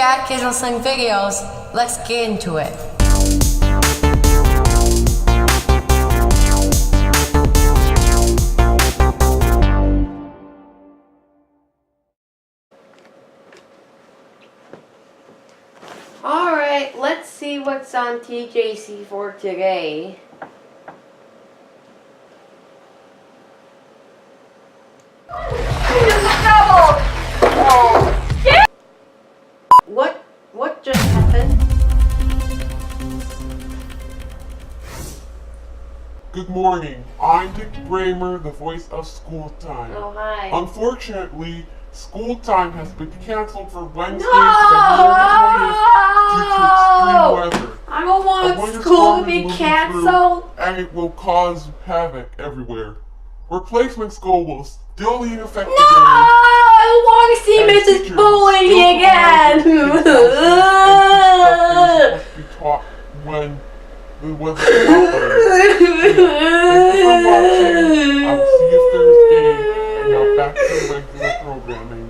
Jack is listening videos. Let's get into it. Alright, let's see what's on TJC for today. What just happened? Good morning. I'm Dick Bramer, the voice of School Time. Oh, hi. Unfortunately, School Time has been canceled for Wednesday, No! February 20th due to extreme weather. I don't A want winter school storm to is be moving canceled. through, and it will cause havoc everywhere. Replacement school will still be in effect No! today. I don't want to see and Mrs. teachers Bully still again! supposed to be taught when the weather is operating. Thank you for watching. I'll see you Thursday, and now back to regular programming.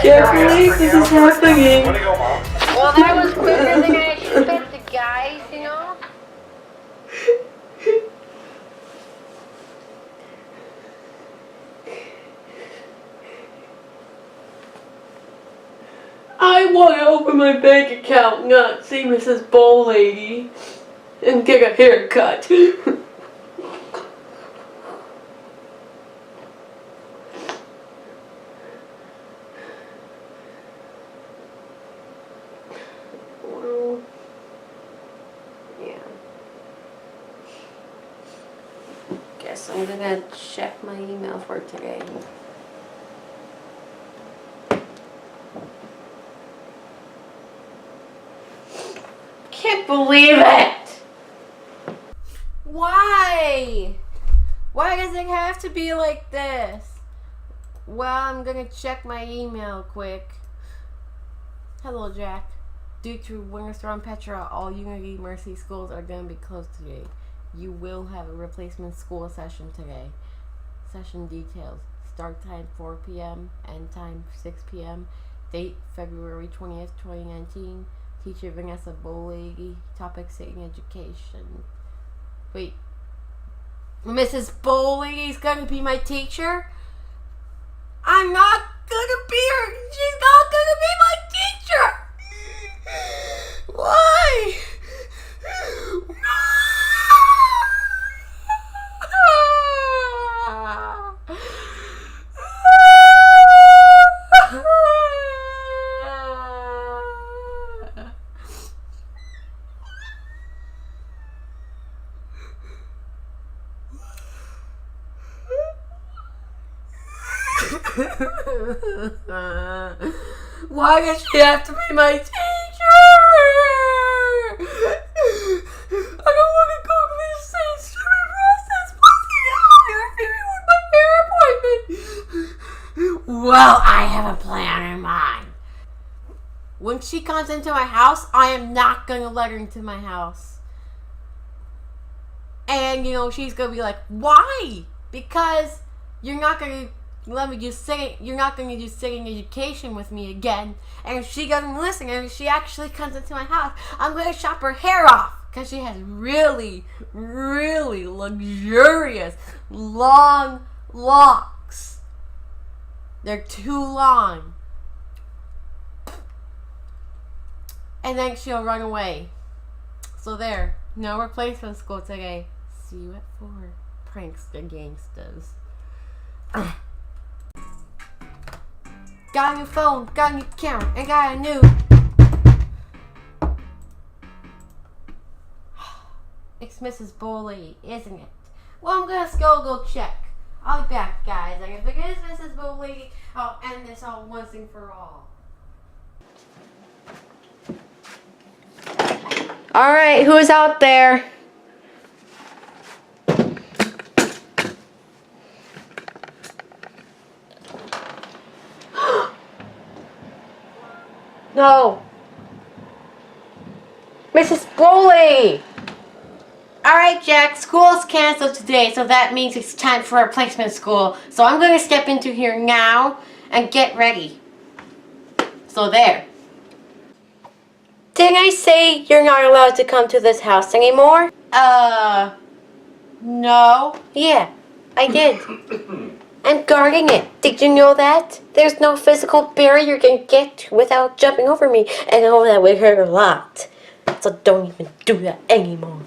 Can't believe this is happening. Well, that was quicker than I expected, guys, you know? I want to open my bank account, not see Mrs. Bowl Lady, and get a haircut. Well, yeah. Guess I'm gonna check my email for today. Can't believe it! Why? Why does it have to be like this? Well, I'm gonna check my email quick. Hello, Jack. Due to Winter Storm Petra, all Unity Mercy schools are gonna be closed today. You will have a replacement school session today. Session details. Start time 4 p.m. End time 6 p.m. Date February 20th, 2019. Teacher Vanessa Bolegi. Topic Sitting Education. Wait. Mrs. Bolegi's gonna be my teacher? I'm not gonna be her. She's not gonna be my teacher. Why? Why does she have to be my teacher? I don't want to go through this same stupid process. Please get out here with my hair appointment. Well, I have a plan in mind. When she comes into my house, I am not going to let her into my house. And, you know, she's going to be like, why? Because you're not going to let me do sitting. You're not going to do sitting education with me again. And if she doesn't listen, and if she actually comes into my house, I'm going to chop her hair off because she has really, really luxurious long locks. They're too long. And then she'll run away. So there, no replacement school today. See you at 4. Prankster gangsters. Got a new phone, got a new camera, and got a new... It's Mrs. Boley, isn't it? Well, I'm gonna go check. I'll be back, guys. And if it is Mrs. Boley, I'll end this all once and for all. Alright, who's out there? No. Mrs. Boley! Alright, Jack, school's canceled today, so that means it's time for replacement school. So I'm going to step into here now, and get ready. So there. Didn't I say you're not allowed to come to this house anymore? No. Yeah, I did. I'm guarding it. Did you know that? There's no physical barrier you can get without jumping over me. And oh, that would hurt a lot. So don't even do that anymore.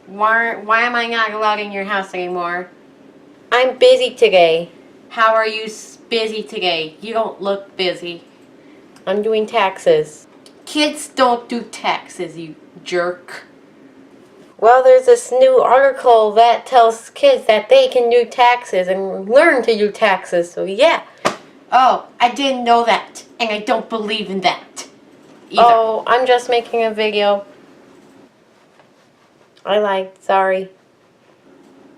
Why am I not allowed in your house anymore? I'm busy today. How are you busy today? You don't look busy. I'm doing taxes. Kids don't do taxes, you jerk. Well, there's this new article that tells kids that they can do taxes and learn to do taxes, so yeah. Oh, I didn't know that, and I don't believe in that either. Oh, I'm just making a video. I lied, sorry.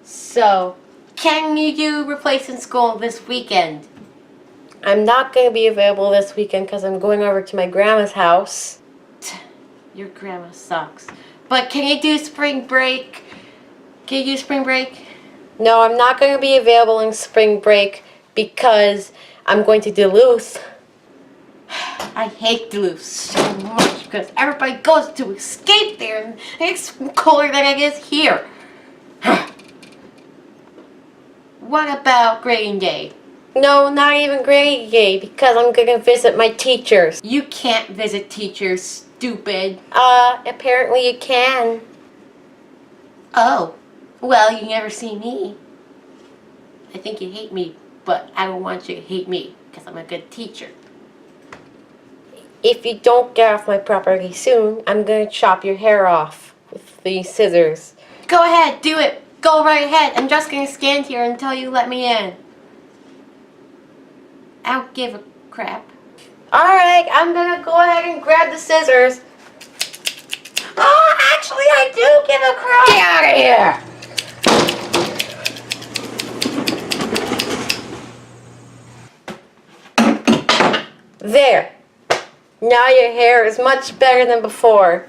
So, can you do replacement school this weekend? I'm not going to be available this weekend because I'm going over to my grandma's house. Your grandma sucks. But can you do spring break? Can you do spring break? No, I'm not going to be available in spring break because I'm going to Duluth. I hate Duluth so much because everybody goes to escape there and it's colder than it is here. What about grading day? No, not even grading day because I'm going to visit my teachers. You can't visit teachers, stupid. Apparently you can. Oh, well, you never see me. I think you hate me, but I don't want you to hate me because I'm a good teacher. If you don't get off my property soon, I'm going to chop your hair off with these scissors. Go ahead, do it. Go right ahead. I'm just going to stand here until you let me in. I don't give a crap. Alright, I'm going to go ahead and grab the scissors. Oh, actually, I do give a crap. Get out of here. There. Now your hair is much better than before.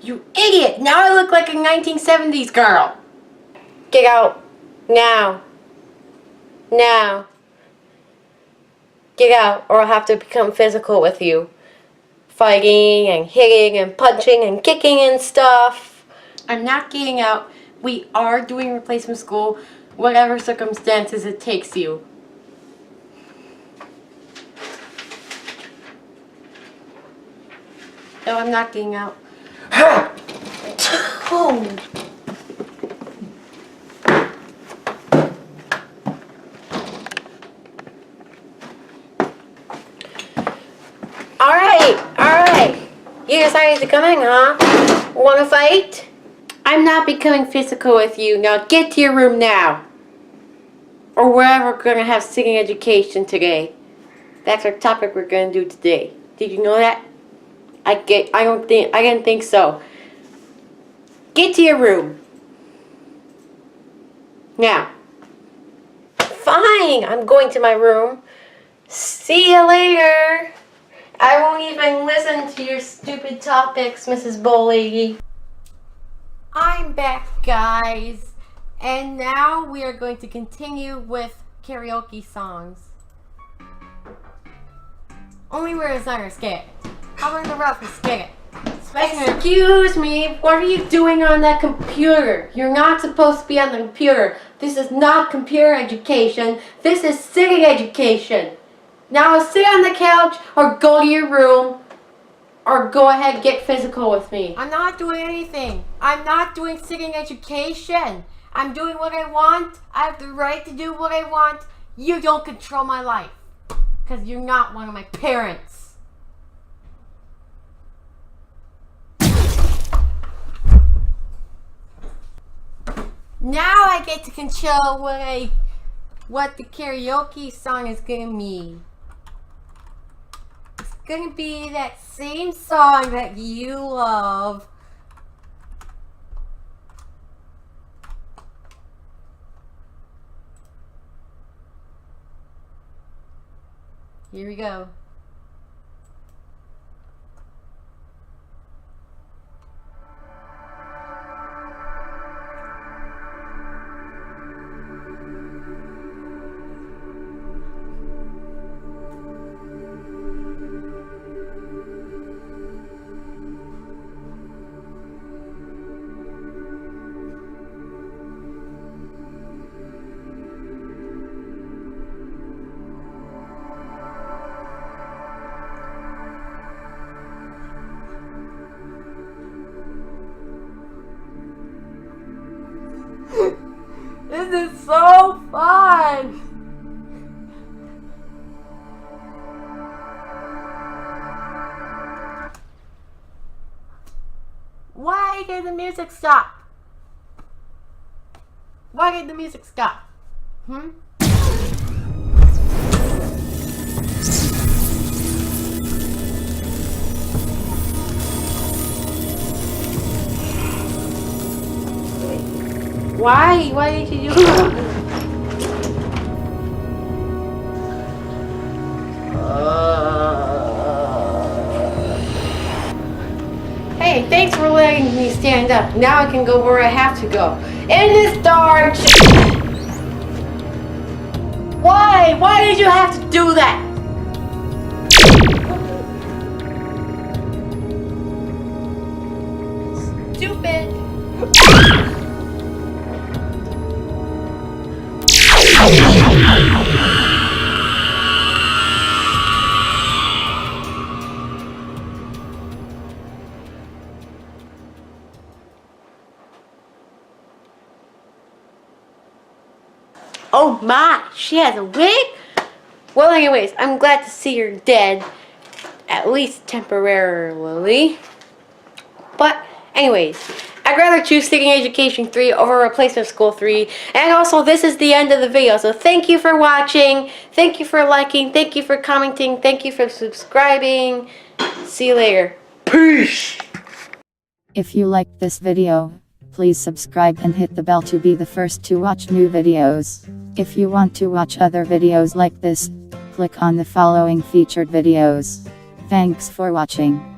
You idiot! Now I look like a 1970s girl. Get out. Now. Now. Get out, or I'll have to become physical with you. Fighting and hitting and punching and kicking and stuff. I'm not getting out. We are doing replacement school, whatever circumstances it takes you. No, I'm not getting out. Oh. Alright. You decided to come in, huh? Wanna fight? I'm not becoming physical with you. Now get to your room now. Or we're gonna have singing education today. That's our topic we're gonna do today. Did you know that? I didn't think so. Get to your room. Now. Fine, I'm going to my room. See you later. I won't even listen to your stupid topics, Mrs. Bowlady. I'm back, guys. And now we are going to continue with karaoke songs. Only where it's not scared. How about the rough is scared? Excuse me, what are you doing on that computer? You're not supposed to be on the computer. This is not computer education. This is singing education. Now sit on the couch or go to your room or go ahead and get physical with me. I'm not doing anything. I'm not doing singing education. I'm doing what I want. I have the right to do what I want. You don't control my life because you're not one of my parents. Now I get to control what the karaoke song is gonna mean. It's gonna be that same song that you love. Here we go. This is so fun! Why did the music stop? Why did the music stop? Why? Why did you do that? Hey, thanks for letting me stand up. Now I can go where I have to go. In this dark Why? Why did you have to do that? Stupid. Oh my, she has a wig? Well, anyways, I'm glad to see you're dead. At least temporarily. But, anyways, I'd rather choose Sticking Education 3 over Replacement School 3. And also, this is the end of the video. So thank you for watching. Thank you for liking. Thank you for commenting. Thank you for subscribing. See you later. Peace! If you liked this video, please subscribe and hit the bell to be the first to watch new videos. If you want to watch other videos like this, click on the following featured videos. Thanks for watching.